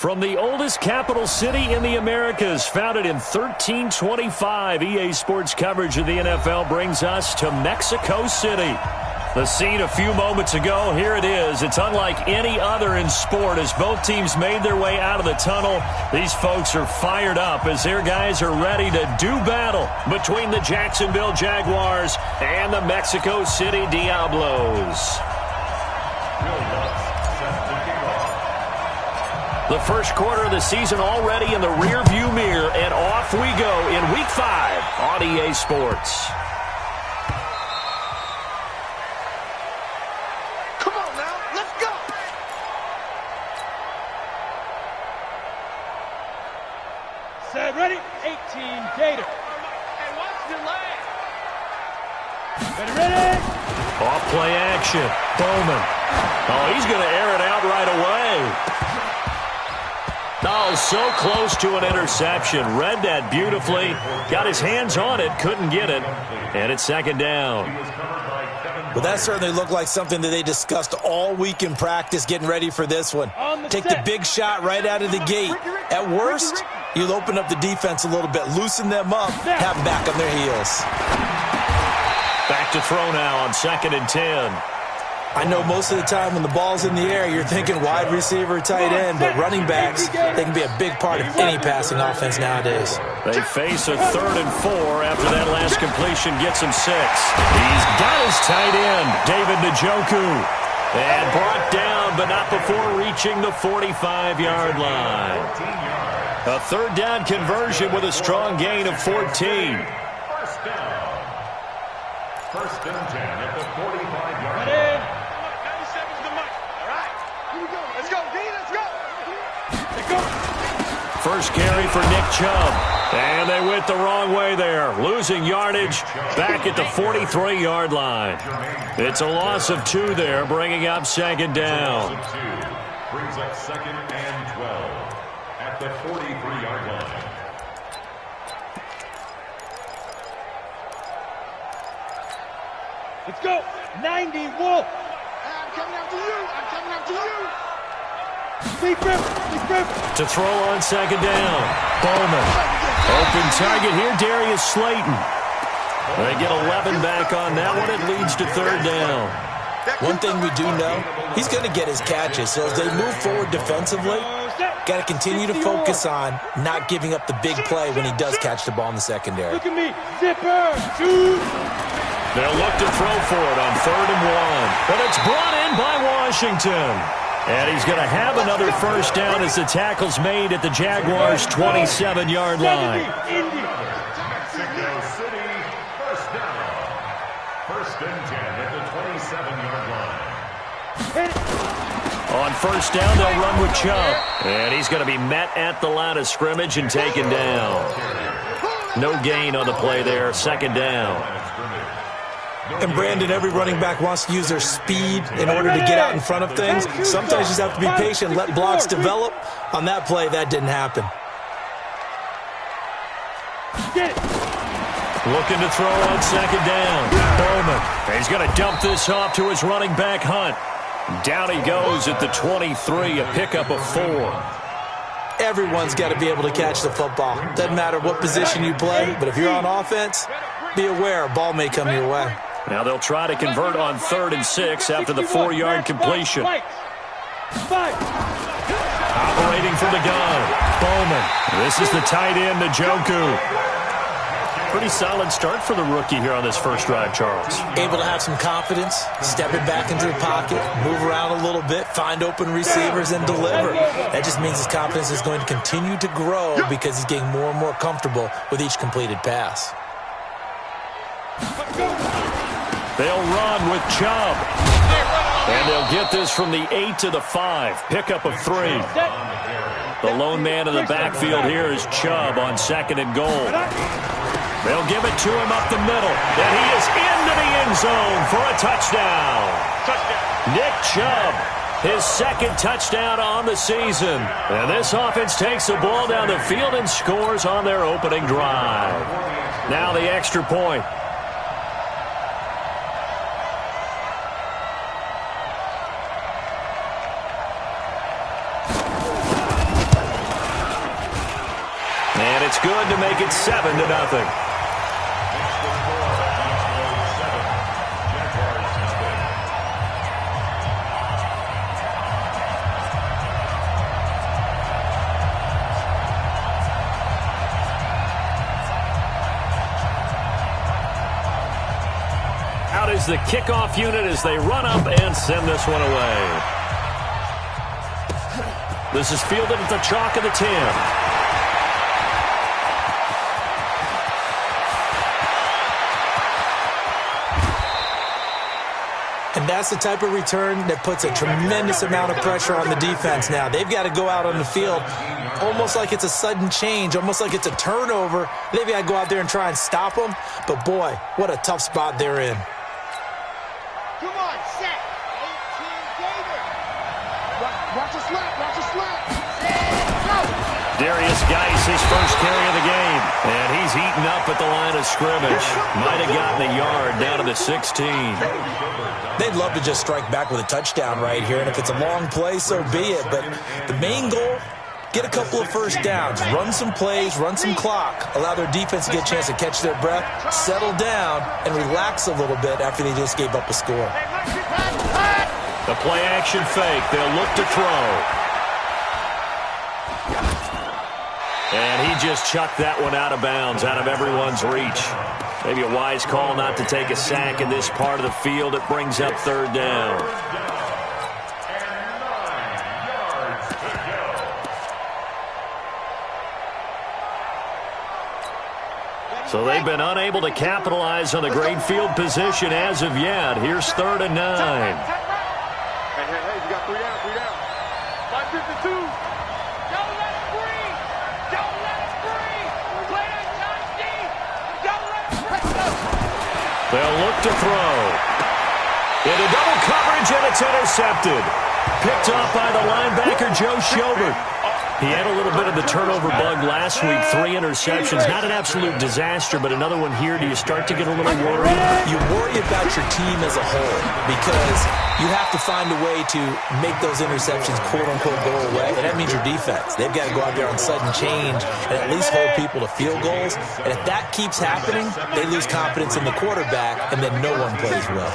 From the oldest capital city in the Americas, founded in 1325, EA Sports coverage of the NFL brings us to Mexico City. The scene a few moments ago, here it is. It's unlike any other in sport as both teams made their way out of the tunnel. These folks are fired up as their guys are ready to do battle between the Jacksonville Jaguars and the Mexico City Diablos. The first quarter of the season already in the rearview mirror, and off we go in Week 5 on EA Sports. Come on now, let's go! Set, ready, 18, Gator. Hey, watch the leg! Ready? Off play action, Bowman. Oh, he's going to air it out right away. Oh, so close to an interception. Read that beautifully. Got his hands on it, couldn't get it. And it's second down. Well, that certainly looked like something that they discussed all week in practice, getting ready for this one. Take the big shot right out of the gate. At worst, you'll open up the defense a little bit, loosen them up, have them back on their heels. Back to throw now on 2nd and 10. I know most of the time when the ball's in the air, you're thinking wide receiver, tight end, but running backs, they can be a big part of any passing offense nowadays. They face a 3rd and 4 after that last completion gets him 6. He's got his tight end, David Njoku, and brought down, but not before reaching the 45-yard line. A 3rd down conversion with a strong gain of 14. First down. 1st and 10 at the 45-yard line. First carry for Nick Chubb. And they went the wrong way there. Losing yardage back at the 43-yard line. It's a loss of 2 there, bringing up 2nd down. Brings up 2nd and 12 at the 43-yard line. Let's go, 90, Wolf. I'm coming after you, I'm coming after you. Deep rip. To throw on 2nd down. Bowman. Open target here, Darius Slayton. They get 11 back on that one. It leads to 3rd down. One thing we do know, he's going to get his catches. So as they move forward defensively, got to continue to focus on not giving up the big play when he does catch the ball in the secondary. Look at me, zipper, shoot. They'll look to throw for it on 3rd and 1. But it's brought in by Washington. And he's going to have another first down as the tackle's made at the Jaguars' 27-yard line. Mexico City, first down. 1st and 10 at the 27-yard line. On 1st down, they'll run with Chubb. And he's going to be met at the line of scrimmage and taken down. No gain on the play there. 2nd down. And Brandon, every running back wants to use their speed in order to get out in front of things. Sometimes you just have to be patient, let blocks develop. On that play, that didn't happen. Looking to throw on 2nd down. Bowman. He's going to dump this off to his running back, Hunt. Down he goes at the 23, a pickup of 4. Everyone's got to be able to catch the football. Doesn't matter what position you play, but if you're on offense, be aware a ball may come your way. Now they'll try to convert on 3rd and 6 after the 4-yard completion. Operating from the gun, Bowman. This is the tight end, Njoku. Pretty solid start for the rookie here on this first drive, Charles. Able to have some confidence, stepping back into the pocket, move around a little bit, find open receivers, and deliver. That just means his confidence is going to continue to grow because he's getting more and more comfortable with each completed pass. They'll run with Chubb. And they'll get this from the 8 to the 5. Pickup of 3. The lone man in the backfield here is Chubb on 2nd and goal. They'll give it to him up the middle. And he is into the end zone for a touchdown. Nick Chubb, his 2nd touchdown on the season. And this offense takes the ball down the field and scores on their opening drive. Now the extra point. And it's good to make it 7-0. Out is the kickoff unit as they run up and send this one away. This is fielded at the chalk of the 10. And that's the type of return that puts a tremendous amount of pressure on the defense now. They've got to go out on the field almost like it's a sudden change, almost like it's a turnover. They've got to go out there and try and stop them. But, boy, what a tough spot they're in. Come on, set. 18 Gator. Watch the slap, watch the slap. Darius Geis, his first carry of the game. And he's eaten up at the line of scrimmage. Might have gotten a yard down to the 16. They'd love to just strike back with a touchdown right here, and if it's a long play, so be it. But the main goal, get a couple of first downs, run some plays, run some clock, allow their defense to get a chance to catch their breath, settle down, and relax a little bit after they just gave up a score. The play-action fake. They'll look to throw. And he just chucked that one out of bounds, out of everyone's reach. Maybe a wise call not to take a sack in this part of the field. It brings up third down. So they've been unable to capitalize on the great field position as of yet. Here's 3rd and 9. Hey, you got 3 down, 3 down. 552. Don't let it breathe. Don't let it breathe. Play that time deep. Don't let it breathe. They'll look to throw. Into double coverage, and it's intercepted. Picked off by the linebacker, Joe Schobert. He had a little bit of the turnover bug last week. 3 interceptions. Not an absolute disaster, but another one here. Do you start to get a little worried? You worry about your team as a whole because you have to find a way to make those interceptions, quote-unquote, go away. And that means your defense. They've got to go out there on sudden change and at least hold people to field goals. And if that keeps happening, they lose confidence in the quarterback, and then no one plays well.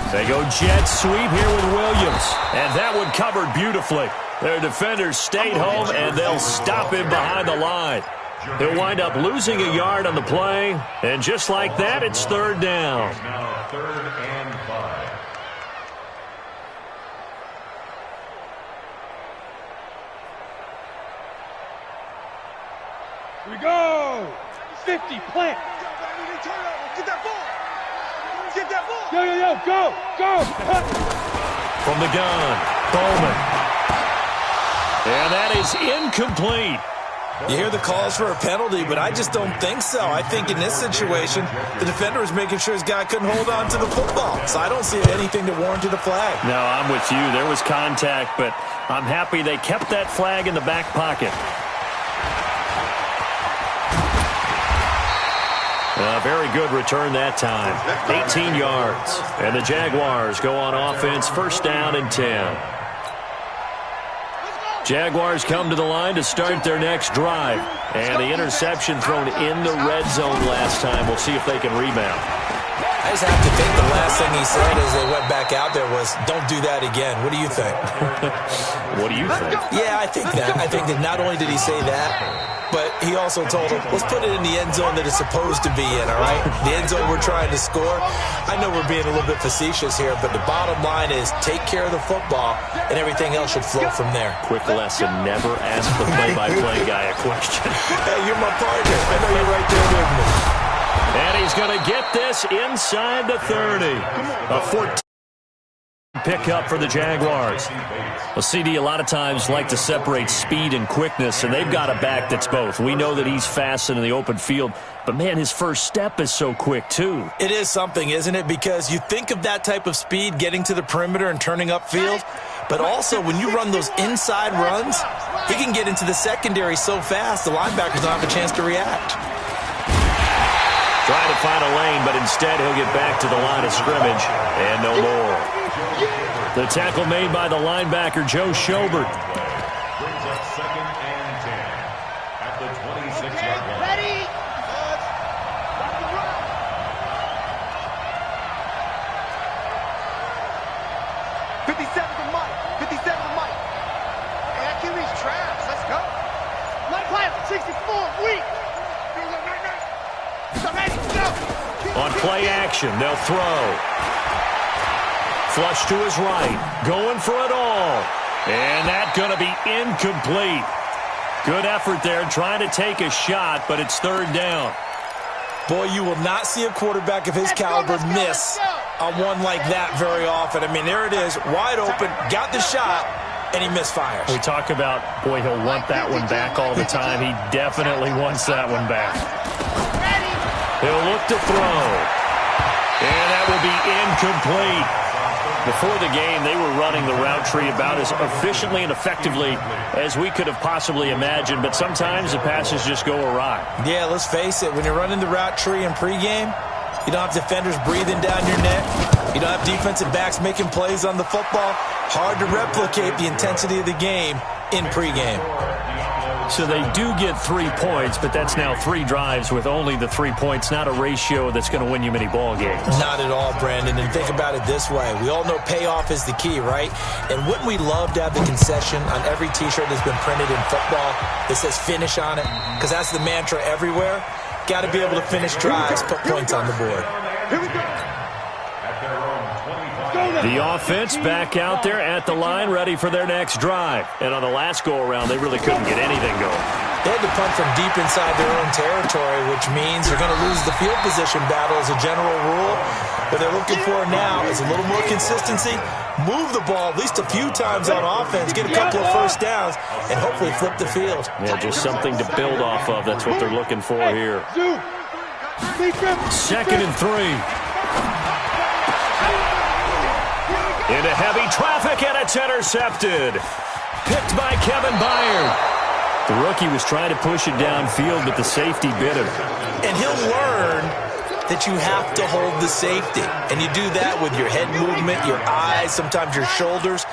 They go jet sweep here with Williams. And that one covered beautifully. Their defenders stayed home, and they'll stop him behind the line. He'll wind up losing a yard on the play. And just like that, it's third down. Now 3rd and 5. Here we go. 50, plant. Get that ball. Get that ball. Yo, go, go. From the gun, Bowman. And that is incomplete. You hear the calls for a penalty, but I just don't think so. I think in this situation, the defender was making sure his guy couldn't hold on to the football. So I don't see anything that warranted a flag. No, I'm with you. There was contact, but I'm happy they kept that flag in the back pocket. Very good return that time. 18 yards. And the Jaguars go on offense, 1st down and 10. Jaguars come to the line to start their next drive. And the interception thrown in the red zone last time. We'll see if they can rebound. I just have to think the last thing he said as they went back out there was, don't do that again. What do you think? What do you think? Yeah, I think that. I think that not only did he say that, but he also told him, let's put it in the end zone that it's supposed to be in, all right? The end zone we're trying to score. I know we're being a little bit facetious here, but the bottom line is take care of the football, and everything else should flow from there. Quick lesson, never ask the play-by-play guy a question. Hey, you're my partner. I know you're right there with me. And he's going to get this inside the 30. A 14 pickup for the Jaguars. Well, CD a lot of times like to separate speed and quickness, and they've got a back that's both. We know that he's fast in the open field, but, man, his first step is so quick, too. It is something, isn't it? Because you think of that type of speed getting to the perimeter and turning upfield, but also when you run those inside runs, he can get into the secondary so fast the linebackers don't have a chance to react. Trying to find a lane, but instead he'll get back to the line of scrimmage, and no more. The tackle made by the linebacker, Joe Schobert. Brings up 2nd and 57 to Mike. 57 to Mike. Hey, that QB's trash. Let's go. Mike Hyatt, 64, weak. On play action, they'll throw. Flush to his right. Going for it all. And that's going to be incomplete. Good effort there trying to take a shot, but it's third down. Boy, you will not see a quarterback of his caliber miss on one like that very often. I mean, there it is, wide open, got the shot, and he misfires. We talk about, boy, he'll want that one back all the time. He definitely wants that one back. He'll look to throw. And that will be incomplete. Before the game, they were running the route tree about as efficiently and effectively as we could have possibly imagined, but sometimes the passes just go awry. Yeah, let's face it, when you're running the route tree in pregame, you don't have defenders breathing down your neck. You don't have defensive backs making plays on the football. Hard to replicate the intensity of the game in pregame. So they do get 3 points, but that's now 3 drives with only the 3 points, not a ratio that's going to win you many ball games. Not at all, Brandon. And think about it this way. We all know payoff is the key, right? And wouldn't we love to have the concession on every T-shirt that's been printed in football that says finish on it? Because that's the mantra everywhere. Got to be able to finish drives, put points on the board. Here we go. The offense back out there at the line, ready for their next drive. And on the last go-around, they really couldn't get anything going. They had to punt from deep inside their own territory, which means they're going to lose the field position battle as a general rule. What they're looking for now is a little more consistency, move the ball at least a few times on offense, get a couple of first downs, and hopefully flip the field. Yeah, just something to build off of. That's what they're looking for here. 2nd and 3. Into heavy traffic, and it's intercepted. Picked by Kevin Byard. The rookie was trying to push it downfield, but the safety bit him. And he'll learn that you have to hold the safety. And you do that with your head movement, your eyes, sometimes your shoulders.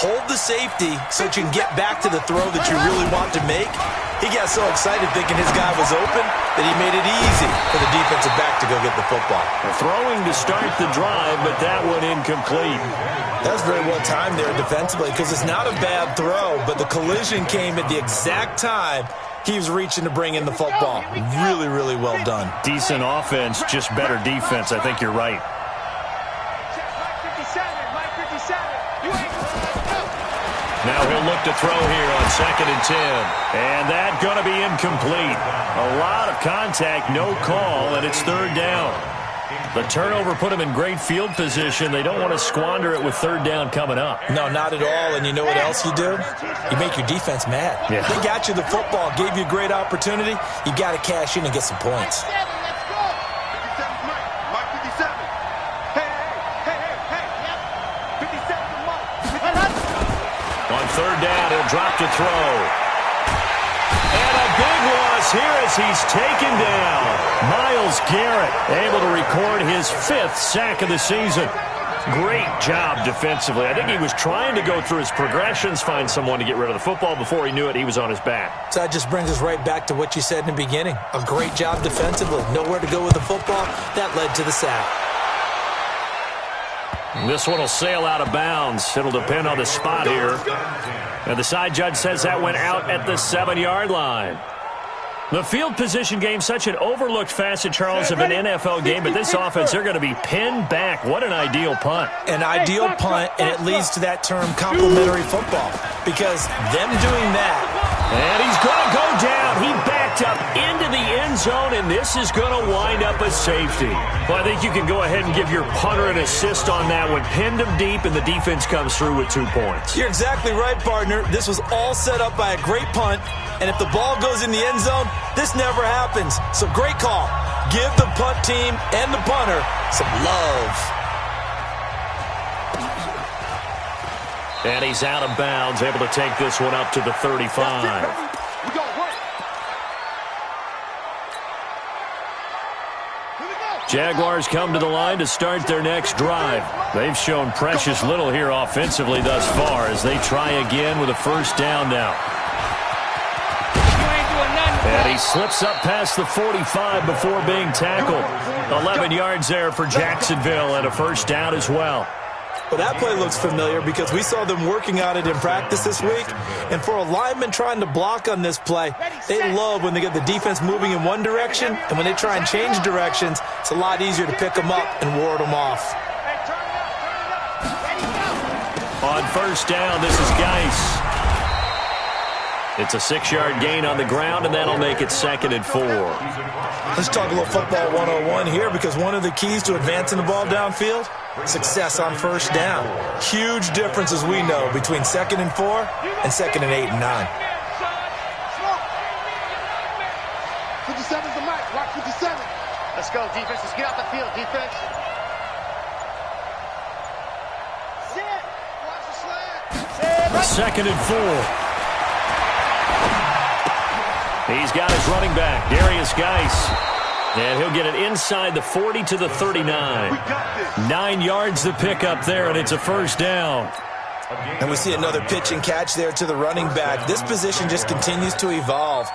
Hold the safety so that you can get back to the throw that you really want to make. He got so excited thinking his guy was open that he made it easy for the defensive back to go get the football. Throwing to start the drive, but that one incomplete. That was very well timed there defensively because it's not a bad throw, but the collision came at the exact time he was reaching to bring in the football. Really, really well done. Decent offense, just better defense. I think you're right. Now he'll look to throw here on 2nd and 10. And that's going to be incomplete. A lot of contact, no call, and it's third down. The turnover put him in great field position. They don't want to squander it with third down coming up. No, not at all. And you know what else you do? You make your defense mad. Yeah. They got you the football, gave you a great opportunity. You got to cash in and get some points. On third down, he'll drop to throw. And a big loss here as he's taken down. Myles Garrett able to record his 5th sack of the season. Great job defensively. I think he was trying to go through his progressions, find someone to get rid of the football. Before he knew it, he was on his back. So that just brings us right back to what you said in the beginning. A great job defensively. Nowhere to go with the football. That led to the sack. This one will sail out of bounds. It'll depend on the spot here. And the side judge says that went out at the 7-yard line. The field position game, such an overlooked facet, Charles, of an NFL game, but this offense, they're going to be pinned back. What an ideal punt. An ideal punt, and it leads to that term complementary football, because them doing that. And he's going to go down. He backed up into the end zone, and this is going to wind up a safety. Well, I think you can go ahead and give your punter an assist on that one. Pinned him deep, and the defense comes through with 2 points. You're exactly right, partner. This was all set up by a great punt, and if the ball goes in the end zone, this never happens. So great call. Give the punt team and the punter some love. And he's out of bounds, able to take this one up to the 35. Jaguars come to the line to start their next drive. They've shown precious little here offensively thus far as they try again with a first down now. And he slips up past the 45 before being tackled. 11 yards there for Jacksonville and a first down as well. Well, that play looks familiar because we saw them working on it in practice this week. And for a lineman trying to block on this play, they love when they get the defense moving in one direction, and when they try and change directions, it's a lot easier to pick them up and ward them off. On first down, this is Geis. It's a 6-yard gain on the ground, and that'll make it 2nd and 4. Let's talk a little football 101 here, because one of the keys to advancing the ball downfield, success on first down. Huge difference, as we know, between 2nd and 4 and 2nd and 8 and 9. 57's the mic. Watch 57. Let's go, defense. Let's get out the field, defense. Sit. Watch the slant. 2nd and 4. He's got his running back, Darius Geis. And he'll get it inside the 40 to the 39. 9 yards to pick up there, and it's a first down. And we see another pitch and catch there to the running back. This position just continues to evolve.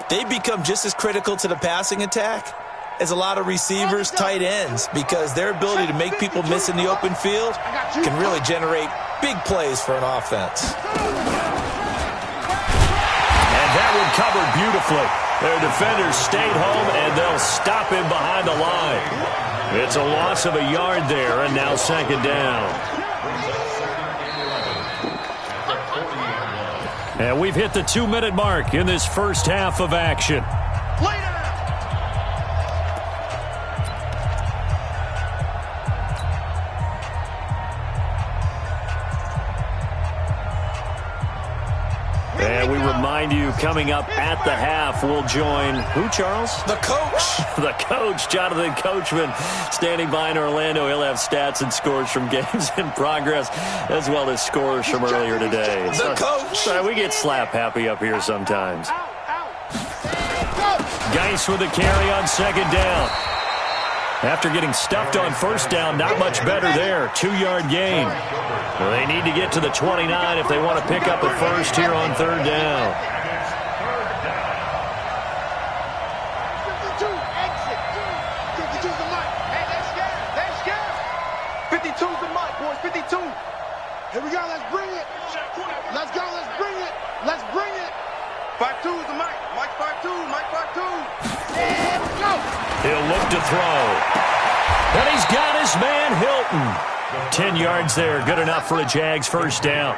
They become just as critical to the passing attack as a lot of receivers, tight ends, because their ability to make people miss in the open field can really generate big plays for an offense. That one covered beautifully. Their defenders stayed home, and they'll stop him behind the line. It's a loss of a yard there, and now 2nd down. And we've hit the 2-minute mark in this first half of action. And we remind you, coming up at the half, we'll join who, Charles? The coach. The coach, Jonathan Coachman, standing by in Orlando. He'll have stats and scores from games in progress, as well as scores from earlier today. The coach. Sorry, we get slap happy up here sometimes. Geis with a carry on 2nd down. After getting stuffed on first down, not much better there. 2-yard gain. Well, they need to get to the 29 if they want to pick up a first here on 3rd down. 52, exit. 52's the mic. Hey, they're scared. 52's the mic, boys. 52. Here we go. Let's bring it. Let's go. Let's bring it. Let's bring it. 52's the mic. Mike 52. Mike 52. And go. He'll look to throw. And he's got his man, Hilton. 10 yards there, good enough for a Jags first down.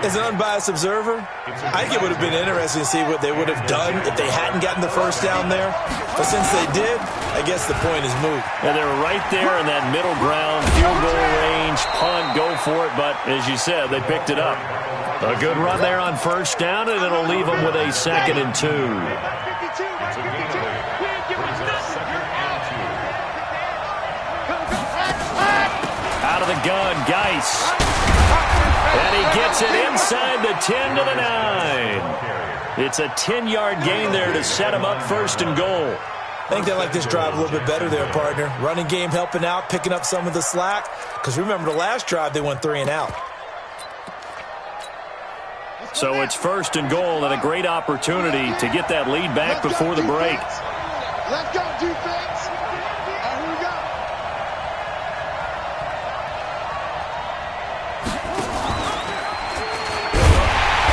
As an unbiased observer, I think it would have been interesting to see what they would have done if they hadn't gotten the first down there. But since they did, I guess the point is moot. And they're right there in that middle ground, field goal range, punt, go for it. But as you said, they picked it up. A good run there on first down, and it'll leave them with a 2nd and 2. Out of the gun, Geis. And he gets it inside the 10 to the 9. It's a 10-yard gain there to set him up 1st and goal. I think they like this drive a little bit better there, partner. Running game helping out, picking up some of the slack. Because remember, the last drive, they went 3 and out. So it's 1st and goal, and a great opportunity to get that lead back before the break. Let's go, defense. Here we go.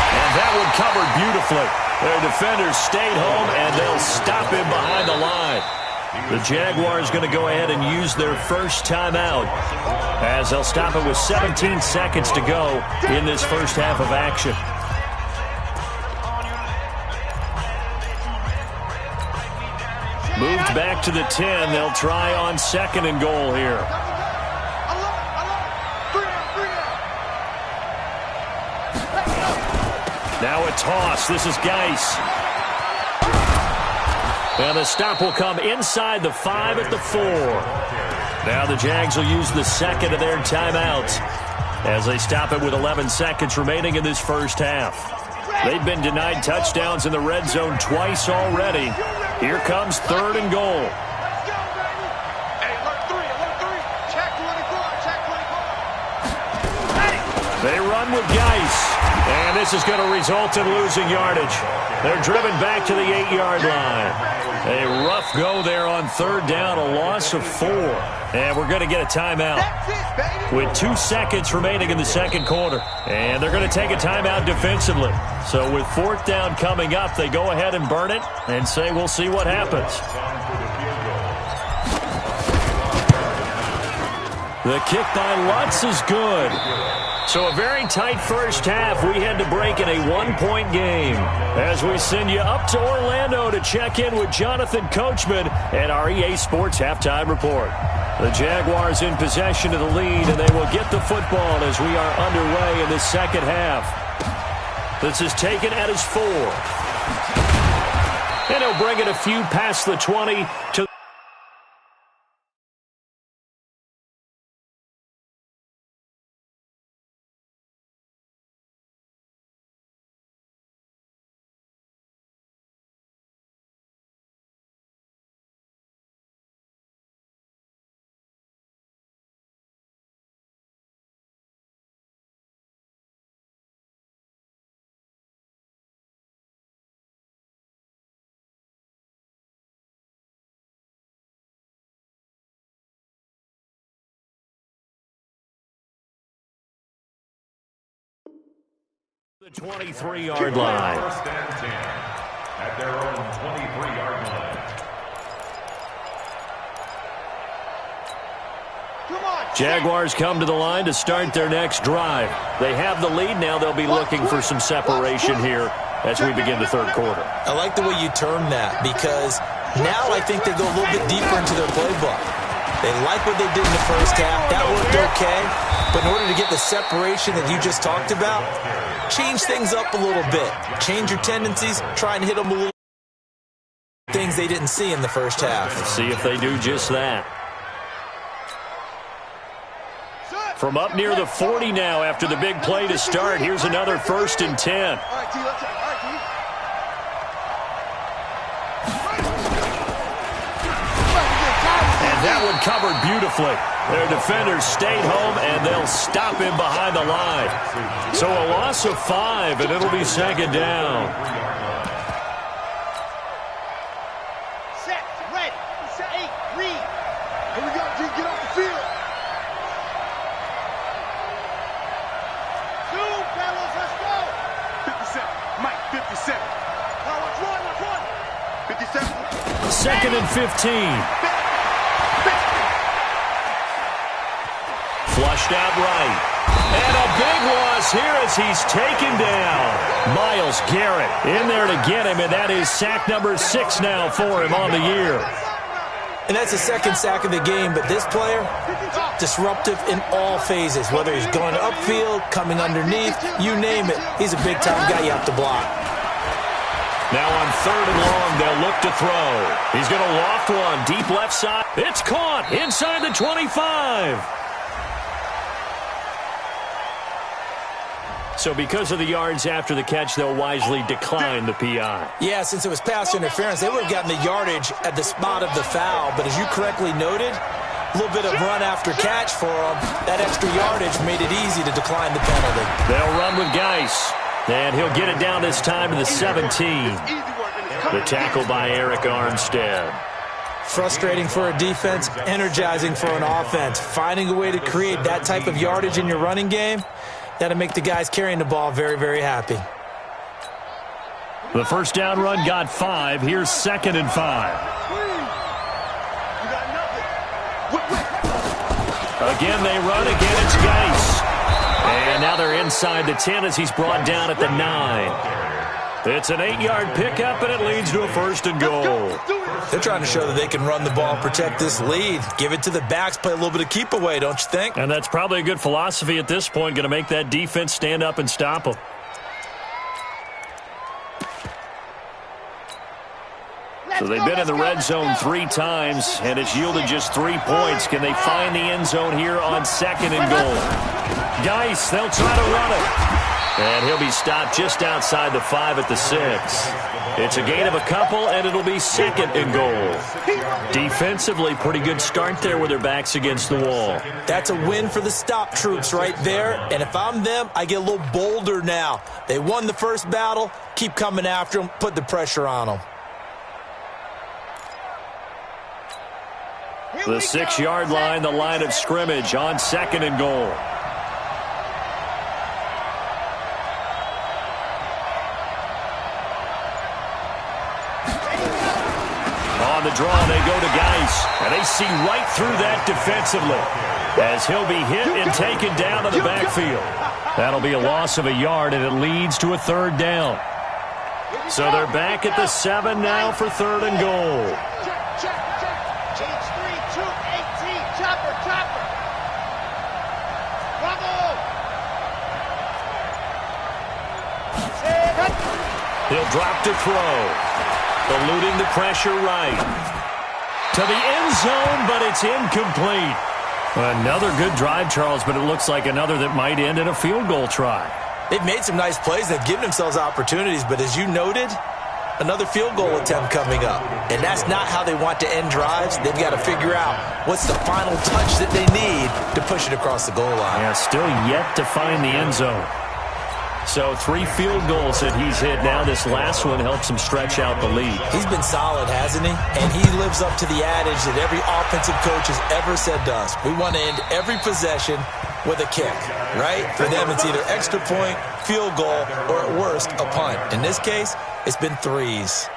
And that one covered beautifully. Their defenders stayed home, and they'll stop him behind the line. The Jaguars going to go ahead and use their first timeout, as they'll stop it with 17 seconds to go in this first half of action. Moved back to the 10. They'll try on 2nd and goal here. Now a toss. This is Geis. And the stop will come inside the 5 at the 4. Now the Jags will use the 2nd of their timeouts as they stop it with 11 seconds remaining in this first half. They've been denied touchdowns in the red zone twice already. Here comes 3rd and goal. They run with Geis, and this is going to result in losing yardage. They're driven back to the 8-yard line. A rough go there on 3rd down, a loss of 4. And we're going to get a timeout with 2 seconds remaining in the second quarter. And they're going to take a timeout defensively. So with 4th down coming up, they go ahead and burn it and say we'll see what happens. The kick by Lutz is good. So a very tight first half. We had to break in a 1-point game as we send you up to Orlando to check in with Jonathan Coachman at our EA Sports Halftime Report. The Jaguars in possession of the lead, and they will get the football as we are underway in the second half. This is taken at his 4. And he'll bring it a few past the 20 to the 23-yard line. First and 10 at their own 23-yard line. Jaguars come to the line to start their next drive. They have the lead. Now they'll be looking for some separation here as we begin the third quarter. I like the way you term that because now I think they go a little bit deeper into their playbook. They like what they did in the first half. That worked okay. But in order to get the separation that you just talked about, change things up a little bit. Change your tendencies. Try and hit them a little things they didn't see in the first half. Let's see if they do just that. From up near the 40 now after the big play to start, here's another 1st and 10. And that one covered beautifully. Their defenders stayed home, and they'll stop him behind the line. So a loss of 5, and it'll be 2nd down. Set, ready, set, 8, read. Here we go, G, get off the field. 2, fellas, let's go. 57, Mike, 57. Let's run. 57. 2nd and 15. Flushed out right. And a big loss here as he's taken down. Myles Garrett in there to get him, and that is sack number 6 now for him on the year. And that's the 2nd sack of the game, but this player, disruptive in all phases, whether he's going upfield, coming underneath, you name it. He's a big-time guy you have to block. Now on 3rd and long, they'll look to throw. He's going to loft one deep left side. It's caught inside the 25. So because of the yards after the catch, they'll wisely decline the PI. Yeah, since it was pass interference, they would have gotten the yardage at the spot of the foul. But as you correctly noted, a little bit of run after catch for them. That extra yardage made it easy to decline the penalty. They'll run with Geis. And he'll get it down this time to the 17. The tackle by Eric Armstead. Frustrating for a defense, energizing for an offense. Finding a way to create that type of yardage in your running game, that'll make the guys carrying the ball very, very happy. The first down run got 5. Here's 2nd and 5. Again, they run. Again, it's Geis. And now they're inside the 10 as he's brought down at the 9. It's an 8-yard pickup, and it leads to a 1st and goal. They're trying to show that they can run the ball, protect this lead. Give it to the backs, play a little bit of keep away, don't you think? And that's probably a good philosophy at this point, going to make that defense stand up and stop them. So they've been in the red zone 3 times, and it's yielded just 3 points. Can they find the end zone here on 2nd and goal? Geis, they'll try to run it. And he'll be stopped just outside the 5 at the 6. It's a gain of a couple, and it'll be 2nd and goal. Defensively, pretty good start there with their backs against the wall. That's a win for the stop troops right there. And if I'm them, I get a little bolder now. They won the first battle. Keep coming after them. Put the pressure on them. The 6-yard line, the line of scrimmage on 2nd and goal. On the draw, they go to Geis, and they see right through that defensively as he'll be hit and taken down to the backfield. That'll be a loss of a yard, and it leads to a 3rd down. So they're back at the 7 now for 3rd and goal. He'll drop to throw. Eluding the pressure right. To the end zone, but it's incomplete. Another good drive, Charles, but it looks like another that might end in a field goal try. They've made some nice plays. They've given themselves opportunities, but as you noted, another field goal attempt coming up. And that's not how they want to end drives. They've got to figure out what's the final touch that they need to push it across the goal line. Yeah, still yet to find the end zone. So 3 field goals that he's hit now. This last one helps him stretch out the lead. He's been solid, hasn't he? And he lives up to the adage that every offensive coach has ever said to us. We want to end every possession with a kick, right? For them, it's either extra point, field goal, or at worst, a punt. In this case, it's been 3s.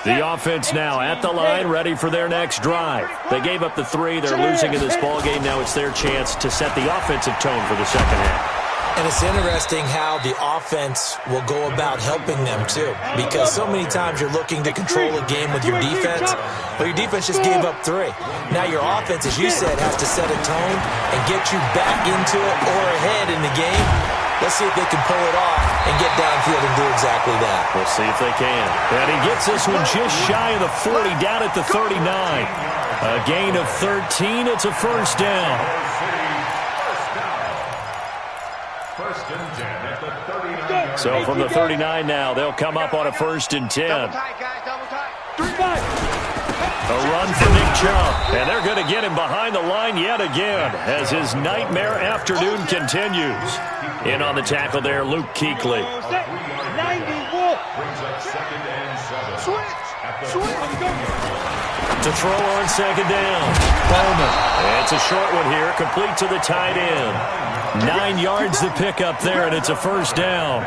The offense now at the line, ready for their next drive. They gave up the 3. They're losing in this ballgame. Now it's their chance to set the offensive tone for the second half. And it's interesting how the offense will go about helping them, too. Because so many times you're looking to control a game with your defense. Well, your defense just gave up 3. Now your offense, as you said, has to set a tone and get you back into it or ahead in the game. Let's see if they can pull it off and get downfield and do exactly that. We'll see if they can. And he gets this one just shy of the 40, down at the 39. A gain of 13. It's a 1st down. So from the 39 now, they'll come up on a 1st and 10. A run for Nick Chubb, and they're going to get him behind the line yet again as his nightmare afternoon continues. In on the tackle there, Luke Kuechly. To throw on 2nd down, Bowman. It's a short one here, complete to the tight end. 9 yards to pick up there, and it's a 1st down.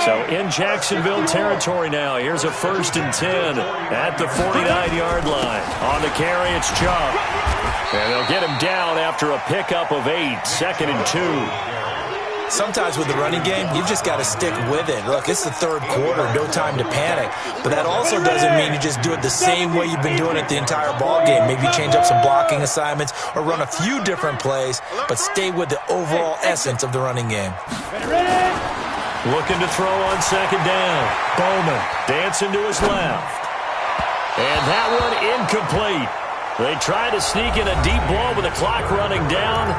So in Jacksonville territory now. Here's a 1st and 10 at the 49-yard line. On the carry, it's Chubb. And they'll get him down after a pickup of 8, 2nd and 2. Sometimes with the running game, you've just got to stick with it. Look, it's the 3rd quarter, no time to panic. But that also doesn't mean you just do it the same way you've been doing it the entire ball game. Maybe change up some blocking assignments or run a few different plays, but stay with the overall essence of the running game. Looking to throw on 2nd down. Bowman dancing to his left. And that one incomplete. They try to sneak in a deep ball with the clock running down,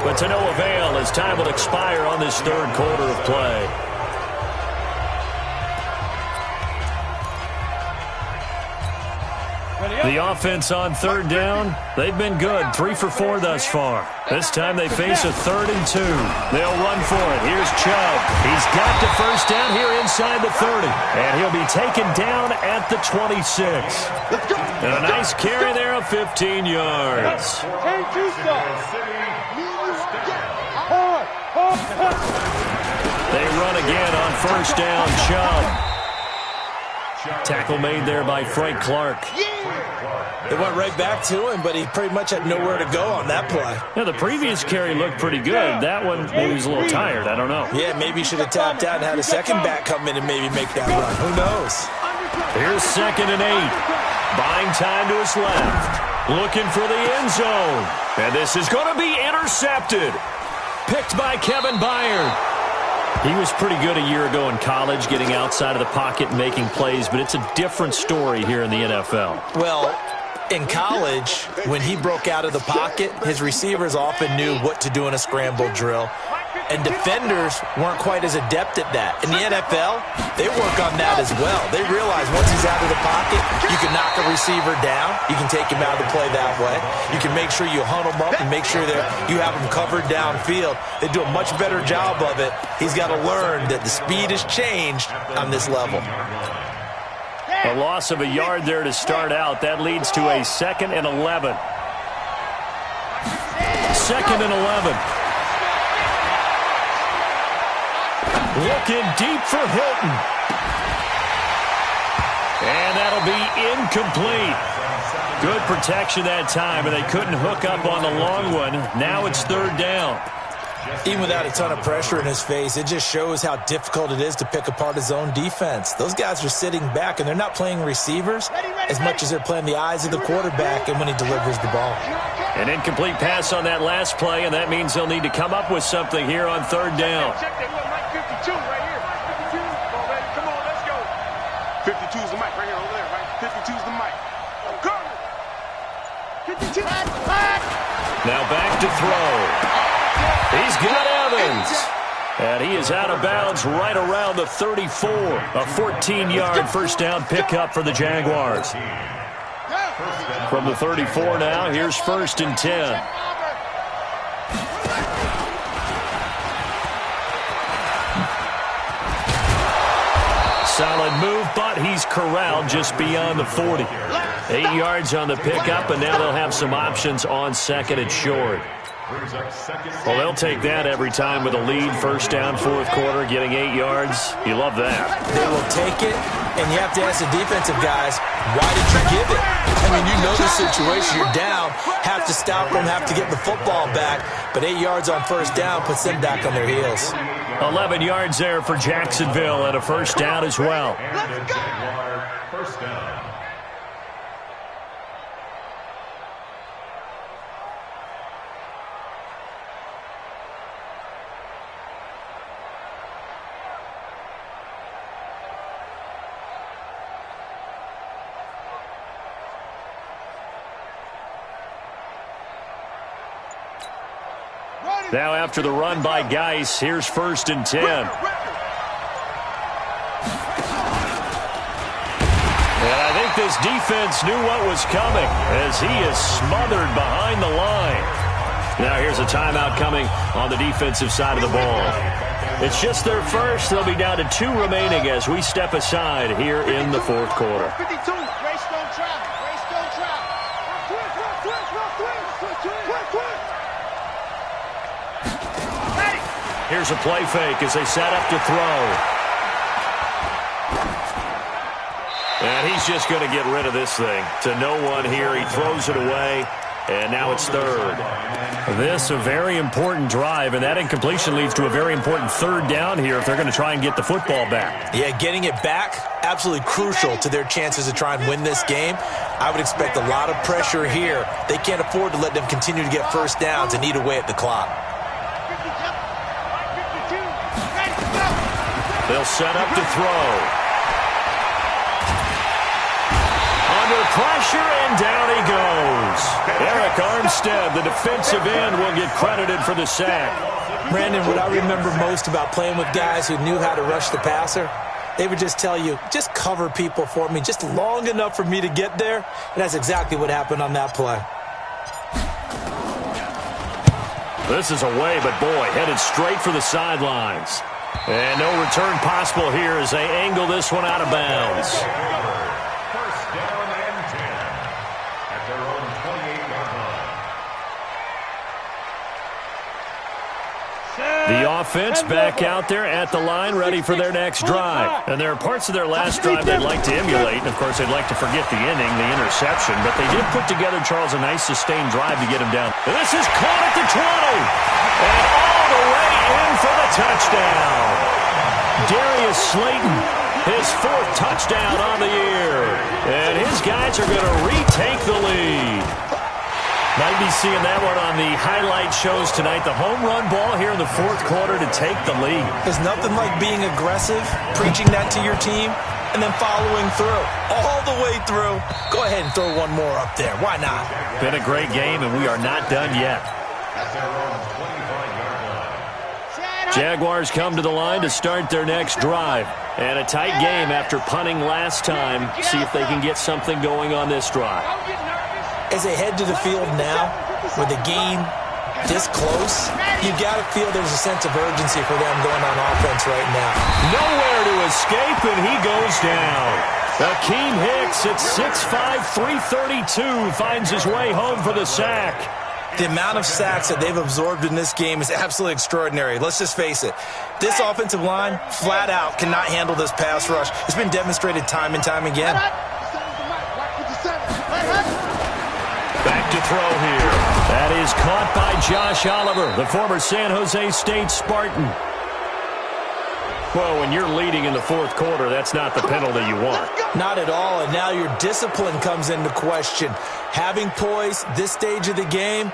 but to no avail as time will expire on this 3rd quarter of play. The offense on 3rd down, they've been good. 3 for 4 thus far. This time they face a 3rd and 2. They'll run for it. Here's Chubb. He's got the 1st down here inside the 30. And he'll be taken down at the 26. And a nice carry there of 15 yards. They run again on 1st down, Chubb. Tackle made there by Frank Clark. They went right back to him, but he pretty much had nowhere to go on that play. Yeah, the previous carry looked pretty good. That one, maybe he's a little tired. I don't know. Yeah, maybe he should have tapped out and had a second back come in and maybe make that run. Who knows? Here's 2nd and 8. Buying time to his left. Looking for the end zone. And this is going to be intercepted. Picked by Kevin Byard. He was pretty good a year ago in college, getting outside of the pocket and making plays, but it's a different story here in the NFL. Well, in college, when he broke out of the pocket, his receivers often knew what to do in a scramble drill, and defenders weren't quite as adept at that. In the NFL, they work on that as well. They realize once he's out of the pocket, you can knock a receiver down. You can take him out of the play that way. You can make sure you hunt him up and make sure that you have him covered downfield. They do a much better job of it. He's got to learn that the speed has changed on this level. A loss of a yard there to start out. That leads to a 2nd and 11. 2nd and 11. Looking deep for Hilton. And that'll be incomplete. Good protection that time, and they couldn't hook up on the long one. Now it's 3rd down. Even without a ton of pressure in his face, it just shows how difficult it is to pick apart his own defense. Those guys are sitting back, and they're not playing receivers as much as they're playing the eyes of the quarterback and when he delivers the ball. An incomplete pass on that last play, and that means they'll need to come up with something here on 3rd down. Check that little mic 52 right here. 52. Come on, baby. Come on, let's go. 52 is the mic right here over there, right? 52 is the mic. Go. 52. Now back to throw. He's got Evans. And he is out of bounds right around the 34. A 14-yard first down pickup for the Jaguars. From the 34 now, here's 1st and 10. Solid move, but he's corralled just beyond the 40. 8 yards on the pickup, and now they'll have some options on 2nd and short. Well, they'll take that every time with a lead. 1st down, 4th quarter, getting 8 yards. You love that. They will take it, and you have to ask the defensive guys, why did you give it? I mean, you know the situation. You're down, have to stop them, have to get the football back. But 8 yards on 1st down puts them back on their heels. 11 yards there for Jacksonville and a 1st down as well. First down. Now after the run by Geis, here's 1st and 10. And I think this defense knew what was coming as he is smothered behind the line. Now here's a timeout coming on the defensive side of the ball. It's just their first. They'll be down to 2 remaining as we step aside here in the 4th quarter. 52. Race don't travel. Race don't travel. Here's a play fake as they set up to throw. And he's just going to get rid of this thing. To no one here. He throws it away. And now it's 3rd. This a very important drive, and that incompletion leads to a very important 3rd down here if they're going to try and get the football back. Yeah, getting it back, absolutely crucial to their chances to try and win this game. I would expect a lot of pressure here. They can't afford to let them continue to get 1st downs and eat away at the clock. They'll set up to throw. Under pressure, and down he goes. Eric Armstead, the defensive end, will get credited for the sack. Brandon, what I remember most about playing with guys who knew how to rush the passer, they would just tell you, just cover people for me, just long enough for me to get there. And that's exactly what happened on that play. This is away, but boy, headed straight for the sidelines. And no return possible here as they angle this one out of bounds. First down and 10 at their own 28-yard line. The offense back out there at the line, ready for their next drive. And there are parts of their last drive they'd like to emulate. And, of course, they'd like to forget the inning, the interception. But they did put together, Charles, a nice sustained drive to get him down. And this is caught at the 20. And all the way in for the touchdown. Darius Slayton, his 4th touchdown on the year. And his guys are going to retake the lead. Might be seeing that one on the highlight shows tonight. The home run ball here in the 4th quarter to take the lead. There's nothing like being aggressive, preaching that to your team, and then following through. All the way through. Go ahead and throw one more up there. Why not? Been a great game, and we are not done yet. At their own 25-yard line. Jaguars come to the line to start their next drive. And a tight game after punting last time. See if they can get something going on this drive. As they head to the field now, with the game this close, you got to feel there's a sense of urgency for them going on offense right now. Nowhere to escape, and he goes down. Akeem Hicks at 6'5", 332 finds his way home for the sack. The amount of sacks that they've absorbed in this game is absolutely extraordinary. Let's just face it. This offensive line, flat out, cannot handle this pass rush. It's been demonstrated time and time again. Back to throw here. That is caught by Josh Oliver, the former San Jose State Spartan. Well, when you're leading in the fourth quarter, that's not the penalty you want. Not at all, and now your discipline comes into question. Having poise this stage of the game,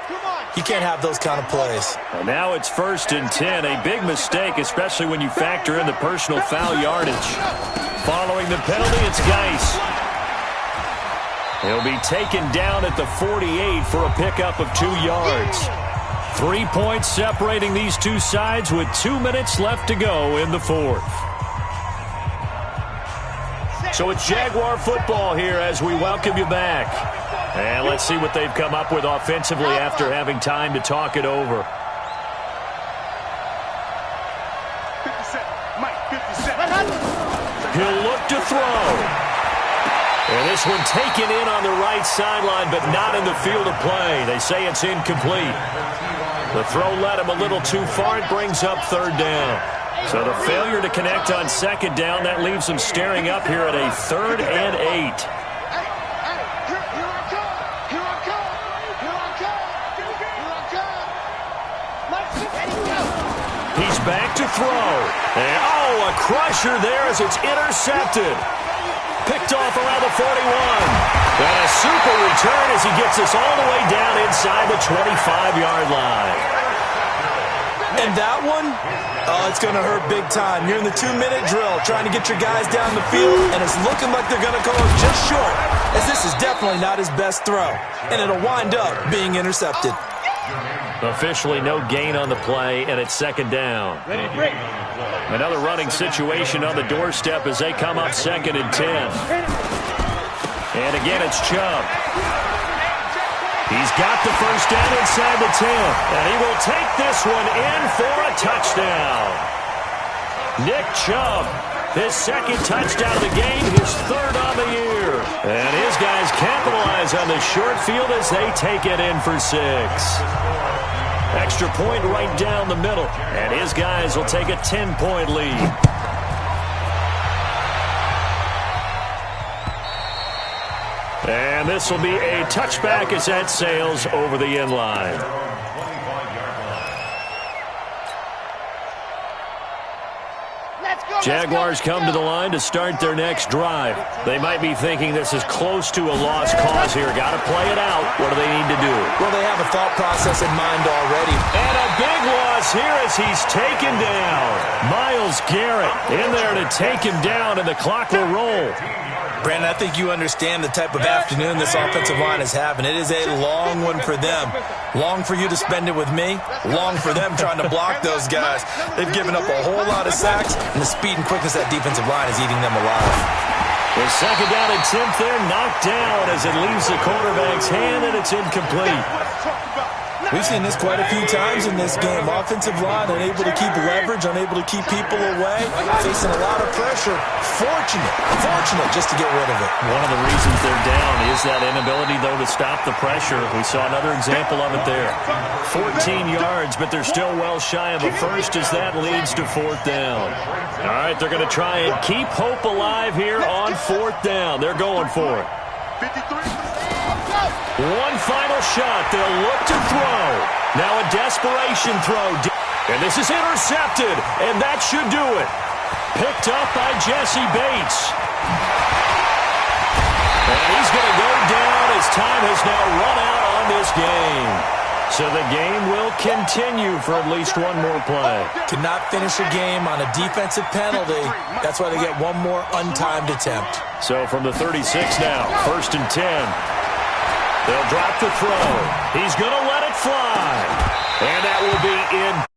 you can't have those kind of plays. And now it's 1st and 10, a big mistake, especially when you factor in the personal foul yardage. Following the penalty, it's Geis. He'll be taken down at the 48 for a pickup of 2 yards. 3 points separating these two sides with 2 minutes left to go in the fourth. So it's Jaguar football here as we welcome you back. And let's see what they've come up with offensively after having time to talk it over. 57. He'll look to throw. And this one taken in on the right sideline, but not in the field of play. They say it's incomplete. The throw led him a little too far. It brings up 3rd down. So the failure to connect on 2nd down, that leaves him staring up here at a 3rd and 8. He's back to throw. And, a crusher there as it's intercepted. Picked off around the 41. And a super return as he gets us all the way down inside the 25-yard line. And that one, it's going to hurt big time. You're in the 2-minute drill trying to get your guys down the field, and it's looking like they're going to go just short, as this is definitely not his best throw. And it'll wind up being intercepted. Officially no gain on the play, and it's 2nd down. Another running situation on the doorstep as they come up 2nd and 10. And again, it's Chubb. He's got the 1st down inside the 10, and he will take this one in for a touchdown. Nick Chubb, his 2nd touchdown of the game, his 3rd on the year. And his guys capitalize on the short field as they take it in for 6. Extra point right down the middle, and his guys will take a 10-point lead. And this will be a touchback as that sails over the end line. Jaguars come to the line to start their next drive. They might be thinking this is close to a lost cause here. Got to play it out. What do they need to do? Well, they have a thought process in mind already. And a big loss here as he's taken down. Myles Garrett in there to take him down, and the clock will roll. Brandon, I think you understand the type of afternoon this offensive line is having. It is a long one for them. Long for you to spend it with me. Long for them trying to block those guys. They've given up a whole lot of sacks, and the speed and quickness of that defensive line is eating them alive. The 2nd down and 10th there, knocked down as it leaves the quarterback's hand, and it's incomplete. We've seen this quite a few times in this game. Offensive line unable to keep leverage, unable to keep people away, facing a lot of pressure. Fortunate just to get rid of it. One of the reasons they're down is that inability, though, to stop the pressure. We saw another example of it there. 14 yards, but they're still well shy of a first as that leads to 4th down. All right, they're going to try and keep hope alive here on 4th down. They're going for it. 53. One final shot. They'll look to throw. Now a desperation throw. And this is intercepted. And that should do it. Picked up by Jesse Bates. And he's going to go down as time has now run out on this game. So the game will continue for at least one more play. Cannot finish a game on a defensive penalty. That's why they get one more untimed attempt. So from the 36 now, 1st and 10. They'll drop the throw. He's going to let it fly. And that will be in.